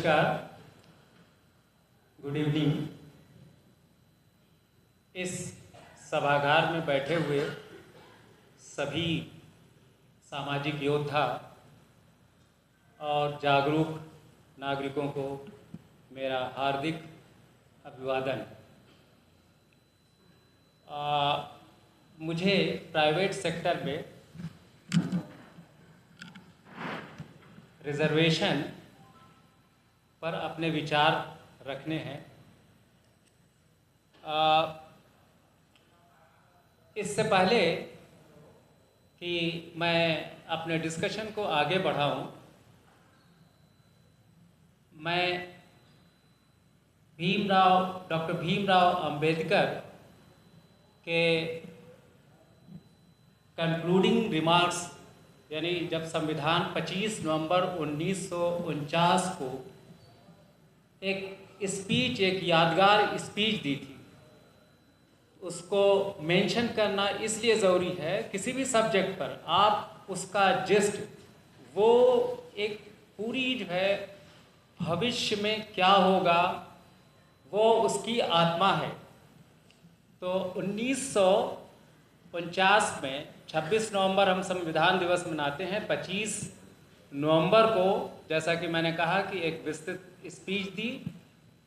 नमस्कार, good evening. इस सभागार में बैठे हुए सभी सामाजिक योद्धा और जागरूक नागरिकों को मेरा हार्दिक अभिवादन। मुझे प्राइवेट सेक्टर में रिजर्वेशन पर अपने विचार रखने हैं। इससे पहले कि मैं अपने डिस्कशन को आगे बढ़ाऊं, मैं डॉक्टर भीमराव अंबेडकर के कंक्लूडिंग रिमार्क्स, यानी जब संविधान 25 नवंबर 1949 को एक स्पीच, एक यादगार स्पीच दी थी, उसको मेंशन करना इसलिए ज़रूरी है। किसी भी सब्जेक्ट पर आप उसका जिस्ट, वो एक पूरी जो है भविष्य में क्या होगा, वो उसकी आत्मा है। तो 1949 में 26 नवंबर हम संविधान दिवस मनाते हैं। 25 नवंबर को, जैसा कि मैंने कहा, कि एक विस्तृत स्पीच दी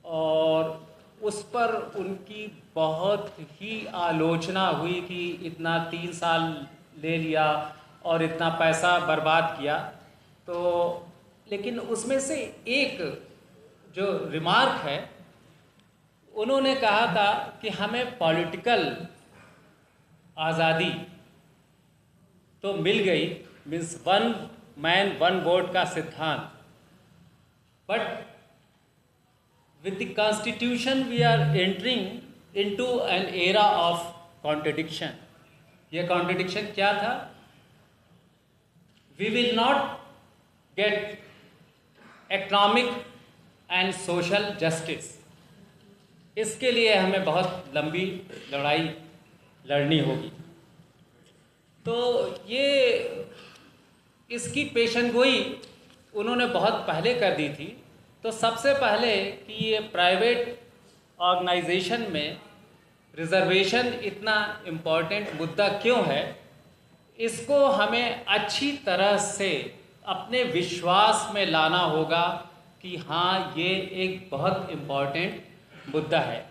और उस पर उनकी बहुत ही आलोचना हुई कि इतना 3 साल ले लिया और इतना पैसा बर्बाद किया। तो लेकिन उसमें से एक जो रिमार्क है, उन्होंने कहा था कि हमें पॉलिटिकल आज़ादी तो मिल गई, means one man one vote का सिद्धांत, but with the constitution we are entering into an era of contradiction. ये contradiction क्या था? We will not get economic and social justice. इसके लिए हमें बहुत लंबी लड़ाई लड़नी होगी। तो ये इसकी पेशेनगोई उन्होंने बहुत पहले कर दी थी। तो सबसे पहले कि ये प्राइवेट ऑर्गेनाइजेशन में रिजर्वेशन इतना इम्पॉर्टेंट मुद्दा क्यों है, इसको हमें अच्छी तरह से अपने विश्वास में लाना होगा कि हाँ, ये एक बहुत इम्पॉर्टेंट मुद्दा है।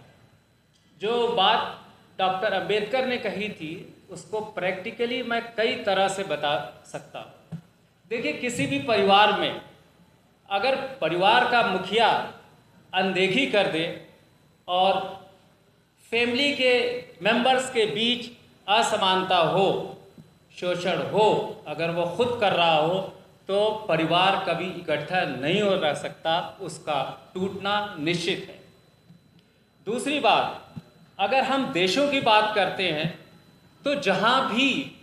जो बात डॉक्टर अंबेडकर ने कही थी, उसको प्रैक्टिकली मैं कई तरह से बता सकता हूँ। देखिए, किसी भी परिवार में अगर परिवार का मुखिया अनदेखी कर दे और फैमिली के मेंबर्स के बीच असमानता हो, शोषण हो, अगर वो खुद कर रहा हो, तो परिवार कभी इकट्ठा नहीं हो रह सकता, उसका टूटना निश्चित है। दूसरी बात, अगर हम देशों की बात करते हैं, तो जहाँ भी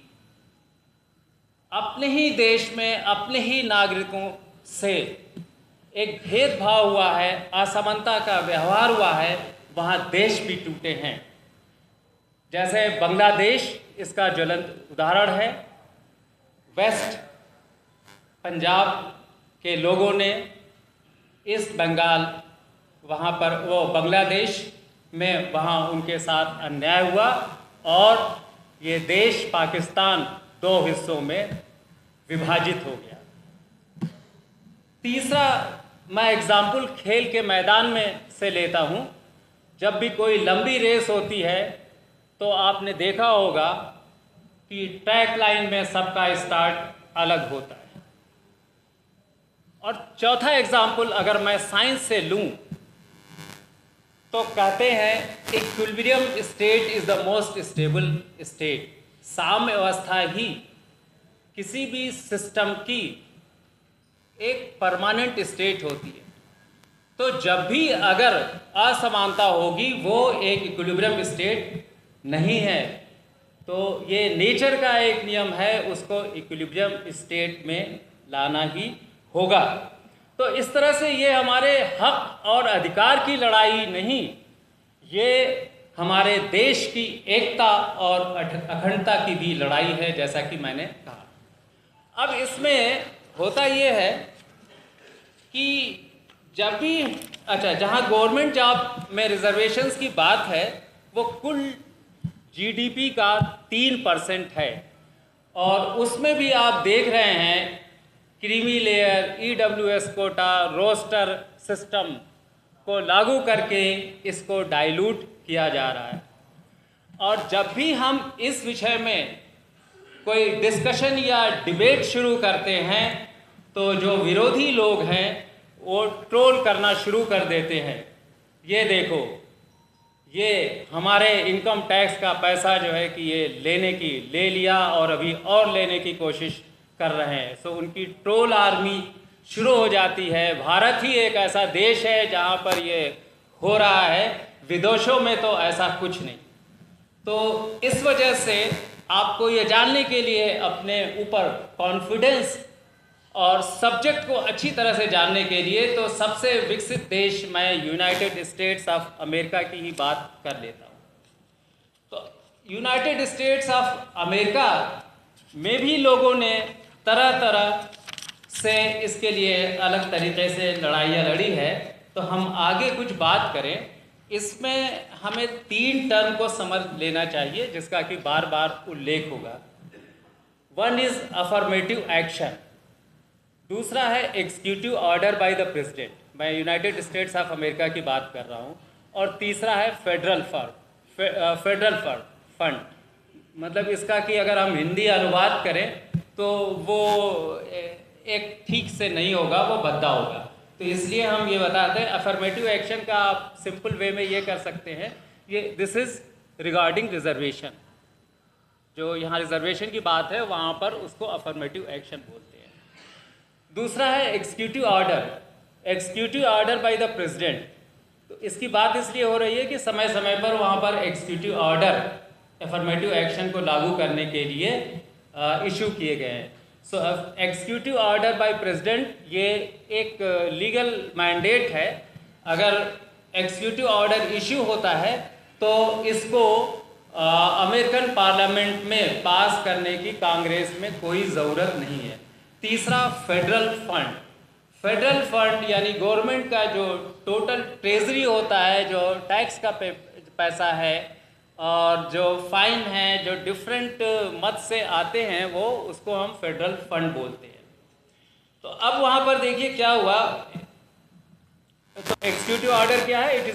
अपने ही देश में अपने ही नागरिकों से एक भेदभाव हुआ है, असमानता का व्यवहार हुआ है, वहाँ देश भी टूटे हैं। जैसे बांग्लादेश इसका ज्वलंत उदाहरण है। वेस्ट पंजाब के लोगों ने ईस्ट बंगाल, वहाँ पर वो बांग्लादेश में, वहाँ उनके साथ अन्याय हुआ और ये देश पाकिस्तान 2 हिस्सों में विभाजित हो गया। तीसरा मैं एग्जाम्पल खेल के मैदान में से लेता हूँ। जब भी कोई लंबी रेस होती है तो आपने देखा होगा कि ट्रैक लाइन में सबका स्टार्ट अलग होता है। और चौथा एग्जाम्पल अगर मैं साइंस से लूँ तो कहते हैं equilibrium state is the most stable state. साम्य अवस्था ही किसी भी सिस्टम की एक परमानेंट स्टेट होती है। तो जब भी अगर असमानता होगी, वो एक इक्विलिब्रियम स्टेट नहीं है। तो ये नेचर का एक नियम है, उसको इक्विलिब्रियम स्टेट में लाना ही होगा। तो इस तरह से ये हमारे हक और अधिकार की लड़ाई नहीं, ये हमारे देश की एकता और अखंडता की भी लड़ाई है, जैसा कि मैंने कहा। अब इसमें होता ये है कि जब भी अच्छा, जहाँ गवर्नमेंट जॉब में रिजर्वेशंस की बात है वो कुल जीडीपी का 3% है, और उसमें भी आप देख रहे हैं creamy layer, EWS quota, roster system को लागू करके इसको डाइल्यूट किया जा रहा है। और जब भी हम इस विषय में कोई डिस्कशन या डिबेट शुरू करते हैं तो जो विरोधी लोग हैं वो ट्रोल करना शुरू कर देते हैं। ये देखो, ये हमारे इनकम टैक्स का पैसा जो है कि ये ले लिया और अभी और लेने की कोशिश कर रहे हैं। सो उनकी ट्रोल आर्मी शुरू हो जाती है। भारत ही एक ऐसा देश है जहाँ पर ये हो रहा है, विदेशों में तो ऐसा कुछ नहीं। तो इस वजह से आपको ये जानने के लिए अपने ऊपर कॉन्फिडेंस और सब्जेक्ट को अच्छी तरह से जानने के लिए तो सबसे विकसित देश मैं यूनाइटेड स्टेट्स ऑफ अमेरिका की ही बात कर लेता हूँ। तो यूनाइटेड स्टेट्स ऑफ अमेरिका में भी लोगों ने तरह तरह से इसके लिए अलग तरीके से लड़ाइयाँ लड़ी है। तो हम आगे कुछ बात करें, इसमें हमें 3 टर्म को समझ लेना चाहिए जिसका कि बार बार उल्लेख होगा। वन इज़ अफर्मेटिव एक्शन, दूसरा है executive order by the president, मैं यूनाइटेड स्टेट्स ऑफ अमेरिका की बात कर रहा हूँ, और तीसरा है फेडरल फंड। मतलब इसका कि अगर हम हिंदी अनुवाद करें तो वो एक ठीक से नहीं होगा, वो भद्दा होगा। तो इसलिए हम ये बताते हैं अफर्मेटिव एक्शन का आप सिंपल वे में ये कर सकते हैं, ये दिस इज़ रिगार्डिंग रिजर्वेशन। जो यहाँ रिजर्वेशन की बात है वहाँ पर उसको अफर्मेटिव एक्शन बोलते हैं। दूसरा है executive order by the president. तो इसकी बात इसलिए हो रही है कि समय समय पर वहाँ पर एग्जीक्यूटिव ऑर्डर अफर्मेटिव एक्शन को लागू करने के लिए इशू किए गए हैं। सो एग्जीक्यूटिव ऑर्डर बाय प्रेसिडेंट ये एक लीगल मैंडेट है। अगर एग्जीक्यूटिव ऑर्डर इशू होता है तो इसको अमेरिकन पार्लियामेंट में पास करने की कांग्रेस में कोई ज़रूरत नहीं है। तीसरा फेडरल फंड यानी गवर्नमेंट का जो टोटल ट्रेजरी होता है, जो टैक्स का पैसा है और जो फाइन है, जो डिफरेंट मत से आते हैं, वो उसको हम फेडरल फंड बोलते हैं। तो अब वहाँ पर देखिए क्या हुआ। तो एग्जीक्यूटिव ऑर्डर क्या है? It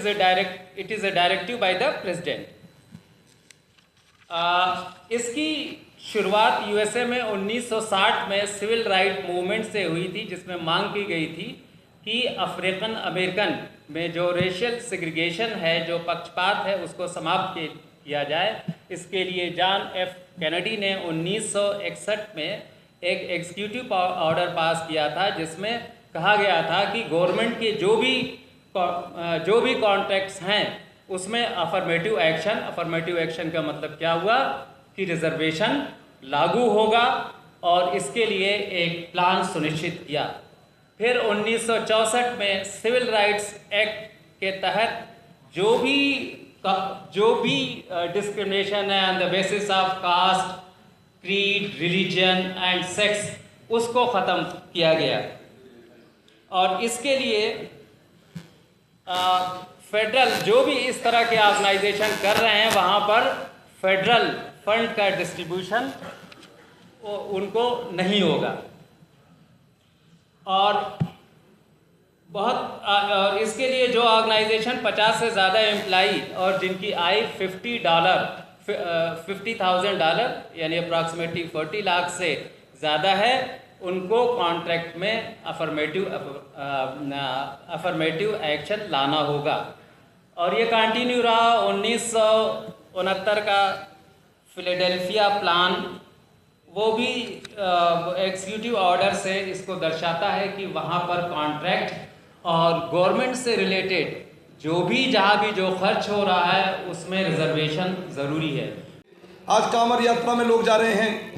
is a directive by the president. इसकी शुरुआत यूएसए में 1960 में सिविल राइट मूवमेंट से हुई थी, जिसमें मांग की गई थी कि अफ्रीकन अमेरिकन में जो रेशियल सेग्रीगेशन है, जो पक्षपात है, उसको समाप्त किया जाए। इसके लिए जॉन एफ कैनेडी ने 1961 में एक एग्जीक्यूटिव ऑर्डर पास किया था, जिसमें कहा गया था कि गवर्नमेंट के जो भी कॉन्ट्रैक्ट्स हैं उसमें अफर्मेटिव एक्शन का मतलब क्या हुआ कि रिजर्वेशन लागू होगा, और इसके लिए एक प्लान सुनिश्चित किया। फिर 1964 में सिविल राइट्स एक्ट के तहत जो भी डिस्क्रिमिनेशन है on the basis of caste, creed, religion and sex, उसको ख़त्म किया गया। और इसके लिए फेडरल जो भी इस तरह के ऑर्गेनाइजेशन कर रहे हैं, वहाँ पर फेडरल फंड का डिस्ट्रीब्यूशन उनको नहीं होगा। और इसके लिए जो ऑर्गेनाइजेशन 50 से ज़्यादा एम्प्लाई और जिनकी आय $50,000 यानी अप्रॉक्सीमेटली 40 लाख से ज़्यादा है, उनको कॉन्ट्रैक्ट में अफर्मेटिव एक्शन लाना होगा। और ये कंटिन्यू रहा। 1969 का फिलाडेल्फिया प्लान, वो भी एग्जीक्यूटिव ऑर्डर से इसको दर्शाता है कि वहाँ पर कॉन्ट्रैक्ट और गवर्नमेंट से रिलेटेड जहाँ भी जो खर्च हो रहा है उसमें रिजर्वेशन ज़रूरी है। आज कांवड़ यात्रा में लोग जा रहे हैं।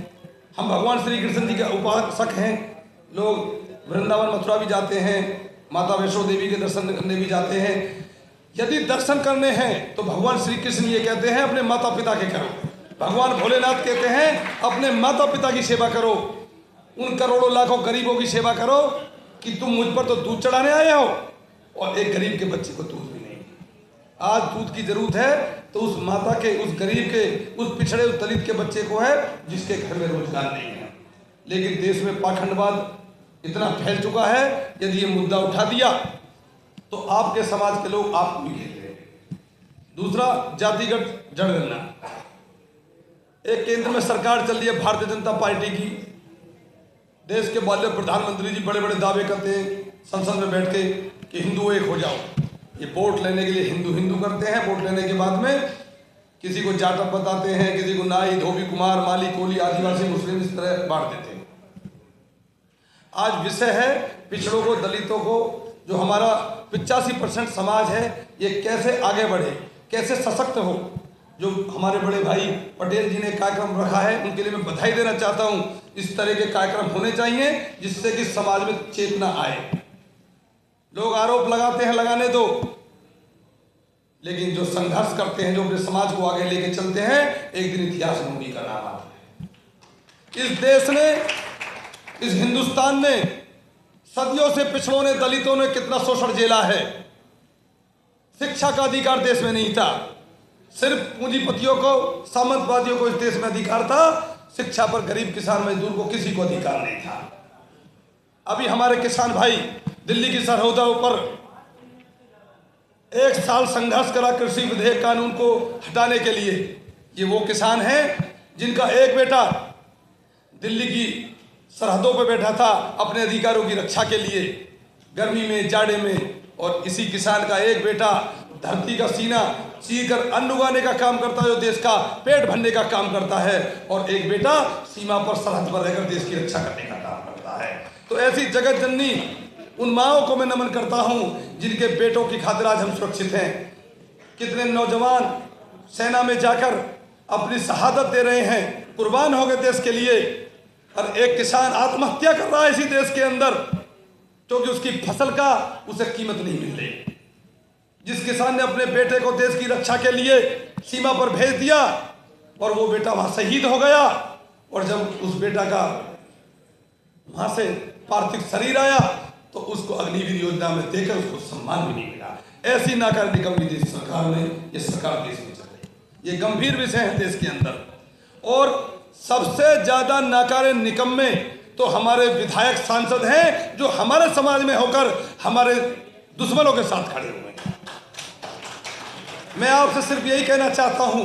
हम भगवान श्री कृष्ण जी के उपासक हैं। लोग वृंदावन मथुरा भी जाते हैं, माता वैष्णो देवी के दर्शन करने भी जाते हैं। यदि दर्शन करने हैं तो भगवान श्री कृष्ण ये कहते हैं अपने माता पिता के करो। भगवान भोलेनाथ कहते हैं अपने माता पिता की सेवा करो, उन करोड़ों लाखों गरीबों की सेवा करो कि तुम मुझ पर तो दूध चढ़ाने आए हो, और एक गरीब के बच्चे को दूध भी नहीं। आज दूध की जरूरत है तो उस माता के, उस गरीब के, उस पिछड़े, उस दलित के बच्चे को है जिसके घर में रोजगार नहीं है। लेकिन देश में पाखंडवाद इतना फैल चुका है, यदि ये मुद्दा उठा दिया तो आपके समाज के लोग आपको भी घेर लेंगे। दूसरा, जातिगत जनगणना। एक केंद्र में सरकार चल रही है भारतीय जनता पार्टी की। देश के माननीय प्रधानमंत्री जी बड़े बड़े दावे करते हैं संसद में बैठ के कि हिंदू एक हो जाओ। ये वोट लेने के लिए हिंदू हिंदू करते हैं, वोट लेने के बाद में किसी को जाटव बताते हैं, किसी को नाई, धोबी, कुमार, माली, कोली, आदिवासी, मुस्लिम, इस तरह बांट देते हैं। आज विषय है पिछड़ों को, दलितों को, जो हमारा 85% समाज है, ये कैसे आगे बढ़े, कैसे सशक्त हो। जो हमारे बड़े भाई पटेल जी ने कार्यक्रम रखा है, उनके लिए मैं बधाई देना चाहता हूं। इस तरह के कार्यक्रम होने चाहिए जिससे कि समाज में चेतना आए। लोग आरोप लगाते हैं, लगाने दो, लेकिन जो संघर्ष करते हैं, जो अपने समाज को आगे लेके चलते हैं, एक दिन इतिहास में उन्हीं का नाम आता है। इस देश ने, इस हिंदुस्तान ने सदियों से पिछड़ों ने, दलितों ने कितना शोषण झेला है। शिक्षा का अधिकार देश में नहीं था, सिर्फ पूंजीपतियों को, सामंतवादियों को इस देश में अधिकार था। शिक्षा पर गरीब किसान मजदूर को किसी को अधिकार नहीं था। अभी हमारे किसान भाई दिल्ली की सरहदों पर 1 साल संघर्ष करा कृषि विधेयक कानून को हटाने के लिए। ये वो किसान हैं जिनका एक बेटा दिल्ली की सरहदों पर बैठा था अपने अधिकारों की रक्षा के लिए, गर्मी में, जाड़े में, और इसी किसान का एक बेटा धरती का सीना चीरकर अन्न उगाने का काम करता है, जो देश का पेट भरने का काम करता है, और एक बेटा सीमा पर, सरहद पर रहकर देश की रक्षा करने का काम करता है। तो ऐसी जगत जननी उन माओं को मैं नमन करता हूं जिनके बेटों की खातिर आज हम सुरक्षित हैं। कितने नौजवान सेना में जाकर अपनी शहादत दे रहे हैं, कुर्बान हो गए देश के लिए, और एक किसान आत्महत्या कर रहा है इसी देश के अंदर क्योंकि उसकी फसल का उसे कीमत नहीं मिल रही। जिस किसान ने अपने बेटे को देश की रक्षा के लिए सीमा पर भेज दिया और वो बेटा वहां शहीद हो गया, और जब उस बेटा का वहां से पार्थिव शरीर आया तो उसको अग्निवीर योजना में देकर उसको सम्मान भी नहीं मिला। ऐसी नाकार निकम्मी देश सरकार ने, ये सरकार देश में चल रही। ये गंभीर विषय है देश के अंदर। और सबसे ज्यादा नाकारे निकम्मे तो हमारे विधायक, सांसद हैं जो हमारे समाज में होकर हमारे दुश्मनों के साथ खड़े हुए हैं। मैं आपसे सिर्फ यही कहना चाहता हूं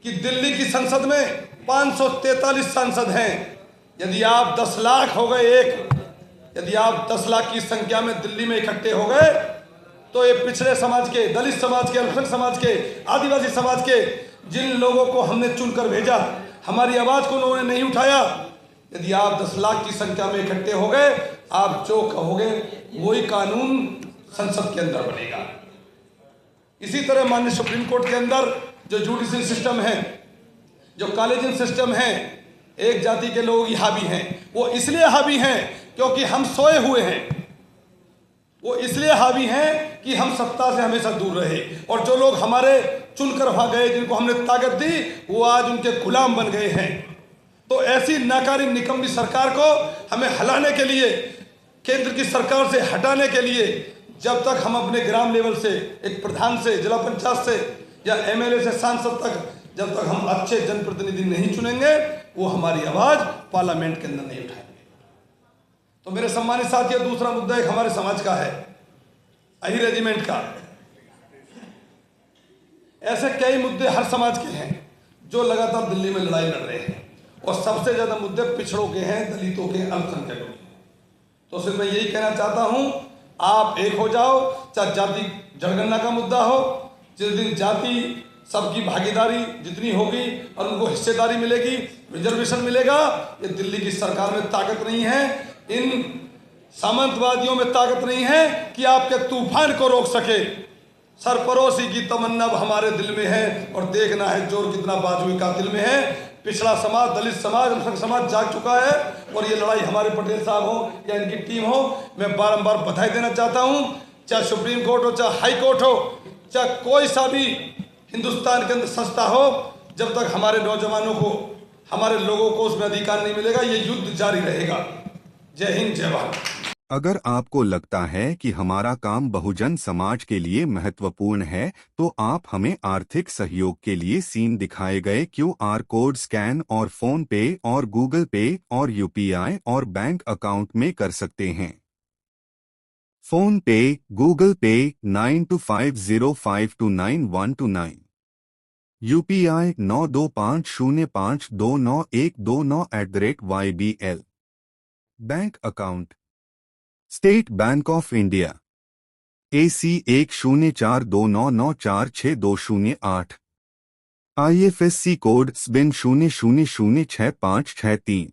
कि दिल्ली की संसद में 543 सांसद हैं। यदि आप 10 लाख हो गए, यदि आप 10 लाख की संख्या में दिल्ली में इकट्ठे हो गए, तो ये पिछड़े समाज के, दलित समाज के, अल्पसंख्यक समाज के, आदिवासी समाज के जिन लोगों को हमने चुनकर भेजा, हमारी आवाज को उन्होंने नहीं उठाया, यदि आप 10 लाख की संख्या में इकट्ठे हो गए, आप जो कहोगे वही कानून संसद के अंदर बनेगा। इसी तरह माननीय सुप्रीम कोर्ट के अंदर जो जुडिशियल सिस्टम है, जो कॉलेजियन सिस्टम है, एक जाति के लोग ही हावी हैं। वो इसलिए हावी हैं क्योंकि हम सोए हुए हैं। वो इसलिए हावी हैं कि हम सत्ता से हमेशा दूर रहे, और जो लोग हमारे चुनकर वहां गए, जिनको हमने ताकत दी, वो आज उनके गुलाम बन गए हैं। तो ऐसी नाकारी निकम्मी सरकार को हमें हिलाने के लिए, केंद्र की सरकार से हटाने के लिए, जब तक हम अपने ग्राम लेवल से, एक प्रधान से, जिला पंचायत से या एमएलए से सांसद तक, जब तक हम अच्छे जनप्रतिनिधि नहीं चुनेंगे, वो हमारी आवाज पार्लियामेंट के अंदर नहीं उठाएंगे। तो मेरे सम्मानित साथियों, दूसरा मुद्दा एक हमारे समाज का है, अही रेजिमेंट का। ऐसे कई मुद्दे हर समाज के हैं जो लगातार दिल्ली में लड़ाई लड़ रहे हैं, और सबसे ज्यादा मुद्दे पिछड़ों के हैं, दलितों के, अल्पसंख्यकों के। तो सिर्फ मैं यही कहना चाहता हूं, आप एक हो जाओ। चाहे जाति जनगणना का मुद्दा हो, जिस दिन जाति सबकी भागीदारी जितनी होगी और उनको हिस्सेदारी मिलेगी, रिजर्वेशन मिलेगा, ये दिल्ली की सरकार में ताकत नहीं है, इन सामंतवादियों में ताकत नहीं है कि आपके तूफान को रोक सके। सरपरोसी की तमन्ना हमारे दिल में है, और देखना है जोर कितना बाजुए का दिल में है। पिछड़ा समाज, दलित समाज, अल्पसंख्यक समाज जाग चुका है, और ये लड़ाई हमारे पटेल साहब हो या इनकी टीम हो, मैं बारंबार बधाई देना चाहता हूं। चाहे सुप्रीम कोर्ट हो, चाहे हाई कोर्ट हो, चाहे कोई सा भी हिंदुस्तान के अंदर संस्था हो, जब तक हमारे नौजवानों को, हमारे लोगों को उसमें अधिकार नहीं मिलेगा, ये युद्ध जारी रहेगा। जय हिंद, जय भारत। अगर आपको लगता है कि हमारा काम बहुजन समाज के लिए महत्वपूर्ण है, तो आप हमें आर्थिक सहयोग के लिए सीन दिखाए गए QR कोड स्कैन और फोन पे और गूगल पे और UPI और बैंक अकाउंट में कर सकते हैं। फोन पे, गूगल पे 9250529129, UPI 9250529129@YBL। Bank account state bank of India AC 104299462008, IFSC code SBIN 00066563।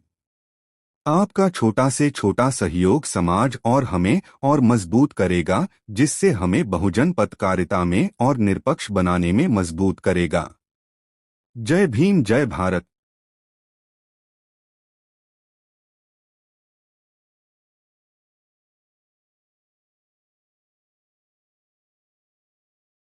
आपका छोटा से छोटा सहयोग समाज और हमें और मजबूत करेगा, जिससे हमें बहुजन पत्रकारिता में और निष्पक्ष बनाने में मजबूत करेगा। जय भीम, जय भारत।